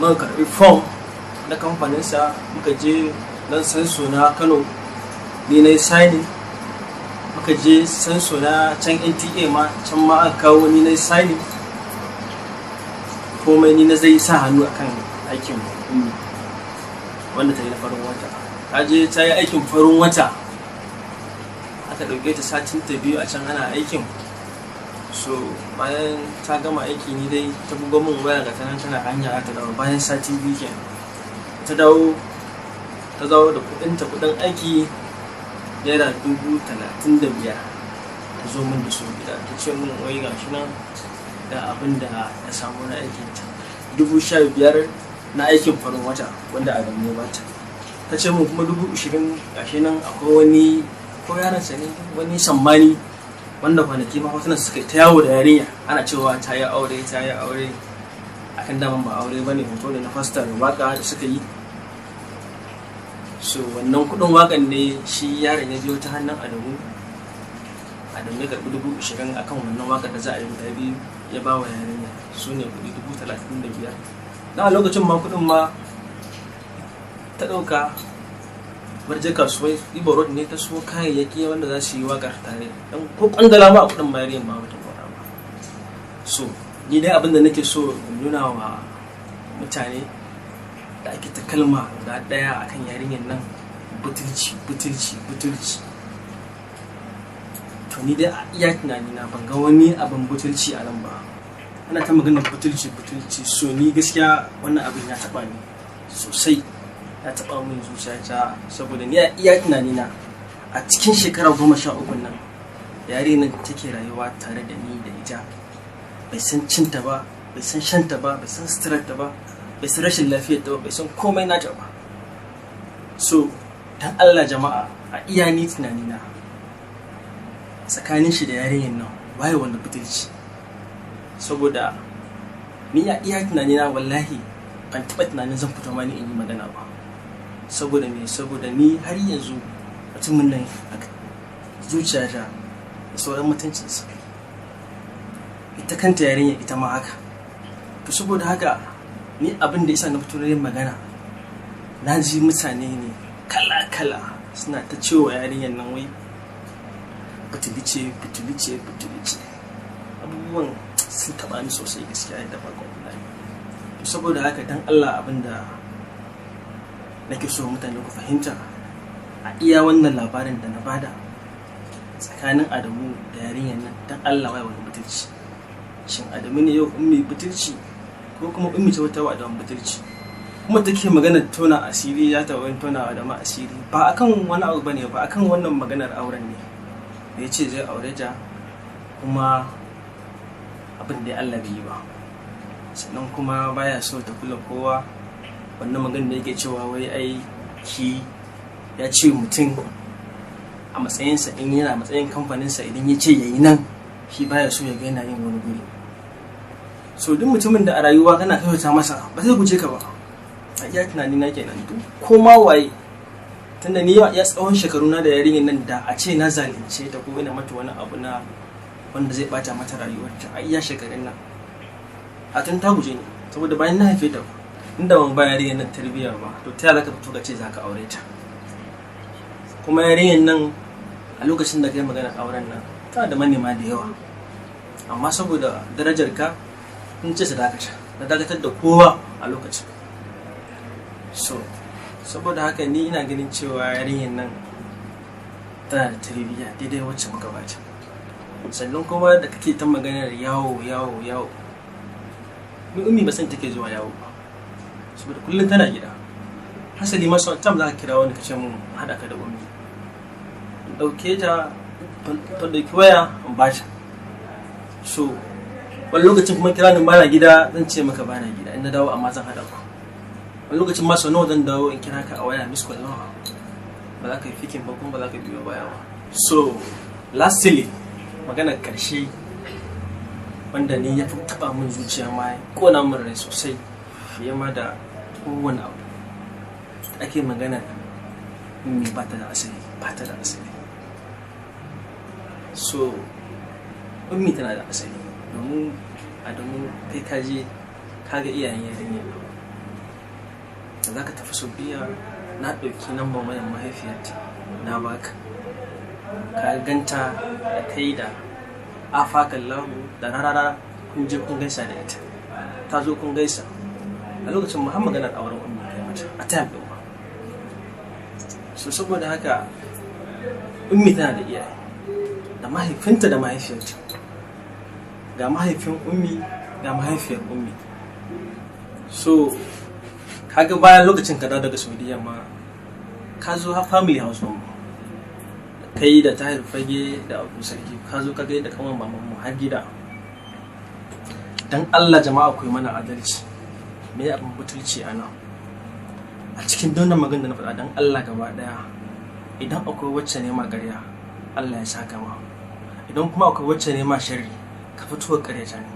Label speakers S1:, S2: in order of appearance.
S1: muka karbi form na kamfaninsa, muka je nan sanso na Kano, ni na yi signing. Muka je sanso na can NTA ma, can ma aka kawo ni na yi signing. Komai ni na zai sa hannu akan aikin wanda ta yi na farin wata. Ta je ta yi aikin farin wata, aka ɗauke ta satin ta biyu a can ana aikin. So bayan ta gama aiki ni dai ta buga min waya ga tanan tana hanya ta dawo bayan sati biyu kenan. Ta dawo da kudin aiki naira 35,000 ta zo min da su gida. Ta ce min wai gashi nan da abin da ya samu na aikin ta 15,000 na aikin farin wata wanda a gamme bata. Ta ce min kuma 20,000 gashi nan akwai wani ko yaransa ne wani sammani wanda kwanaki ma hotunan suka ta yawo da yarinya ana cewa ta yi aure akan daman ba aure bane, hoto ne na fasta da waka da suka yi. So wannan kudin wakan ne shi yaron ya biyo ta hannun Adamu ya karbi 20,000 akan wannan wakar da za a yi guda biyu, ya ba wa yarinya su ne kudi 35,000. Na lokacin ma kudin ma ta dauka barje kasuwai Ibo Road ne ta so kayayyaki wanda za su yi wakar tare, dan ko kwangala ma a kudin mayariyan ma mutum ba. So ni dai abinda nake so in nuna wa mutane da ake ta kalma guda daya akan yarinyar nan, butulci. To ni dai a iya tunani na ban ga wani abin butulci a nan ba. Ana ta maganar butulci. So ni gaskiya wannan abin ya taba ni sosai, ya taba min zuciyata, saboda ni a iya tunani na a cikin shekara 13 nan yarinyar take rayuwa tare da ni da ita, bai san cinta ba, bai san shanta ba, bai san suturarta ba, bai san rashin lafiyar ta ba, bai san komai nata ba. So dan Allah jama'a, a iya ni tunani na tsakanin shi da yarinyar nan waye wanda butulci. Saboda ni a iya tunani na wallahi ban taba tunanin zan fito ma ni in yi magana ba. Saboda me? Saboda ni har yanzu mutumin nan a zuciyata da sauran mutuncinsa, ita kanta yarinyar ita ma haka. To saboda haka ni abin da yasa na fito yin magana, na ji mutane ne kala suna ta cewa yarinyar nan wai butulce. Abubuwan sun taba ni sosai gaskiya da farkon wallahi. To saboda haka dan Allah abinda nake so mutane ku fahimta a iya wannan labarin da na bada tsakanin Adamu da yarinyar nan, dan Allah wai wani butulci. Shin Adamu ne yau ummi butulci ko kuma ummi ta wata wa Adamu butulci? Kuma take magana tona asiri, ya ta wani tona da ma asiri ba akan wani abu bane ba, akan wannan maganar auren ne da yace zai aure ta, kuma abin da Allah bai yi ba. Sannan kuma baya so ta kula kowa. Wannan magana da yake cewa wai ai shi ya ce mutum a matsayinsa, in yana matsayin kamfaninsa, idan ya ce yayi nan shi baya so ya ga yana yin wani guri. So duk mutumin da a rayuwa kana kyautata masa ba zai guje ka ba. A iya tunani na kenan, duk koma waye, tunda ni ya tsawon shekaru na da yarinyar nan, da a ce na zalunce ta ko ina mata wani abu na wanda zai bata mata rayuwarta a iya shekarun nan, a tun ta guje ni. Saboda bayan na haife ta, inda ban ba yarinyar nan tarbiyya ba, to ta yaya ka fito ka ce za ka aure ta? Kuma yarinyar nan a lokacin da kai magana auren nan tana da manema da yawa, amma saboda darajar ka in ce su dakatar da kowa a lokacin. So saboda haka ni ina ganin cewa yarinyar nan tana da tarbiyya daidai wacce muka bata. Sannan kuma da kake ta maganar yawo ni ummi ba san take zuwa yawo ba, saboda kullum tana gida. Hasali ma sau tam za ka kira wani ka ce mun haɗa ka da ummi, in ɗauke ta ɗauki waya in ba ta. So wani lokacin kuma kira ni bana gida, zan ce maka bana gida, in na dawo amma zan haɗa ku. Wani lokacin ma sau nawa zan dawo in kira ka a waya miss call nawa, ba za ka yi fikin ba kuma ba za ka biyo baya ba. So lastly, maganar ƙarshe wanda ni ya fi taɓa min zuciya ma ya ƙona min rai sosai fiye ma da kowane abu, ake magana ummi ba ta da asali. So ummi tana da asali, domin Adamu kai ka je ka ga iyayen yarinya, za ka tafi Saudiya na ɗauki namban wayan mahaifiyarta na baka, ka ganta da kai da afakan lahu da rarara kun je kun gaisa da ita, ta zo kun gaisa a lokacin mu har maganar auren ummi kai mata a time ɗin ba. So saboda haka ummi tana da iyaye, da mahaifinta da mahaifiyarta, ga mahaifin ummi ga mahaifiyar ummi. So kaga bayan lokacin ka daga Saudiya ma ka zo ha family house mu, kai da Tahir Fage da Abu Sarki ka zo ka ga da kaman maman mu har gida. Dan Allah jama'a ku yi mana adalci, me abin butulci ana a cikin wannan magana da na faɗa. Dan Allah gaba daya, idan akwai wacce ne ma ƙarya Allah ya saka ma, idan kuma akwai wacce ne ma sharri ka fito ka ƙaryata ni.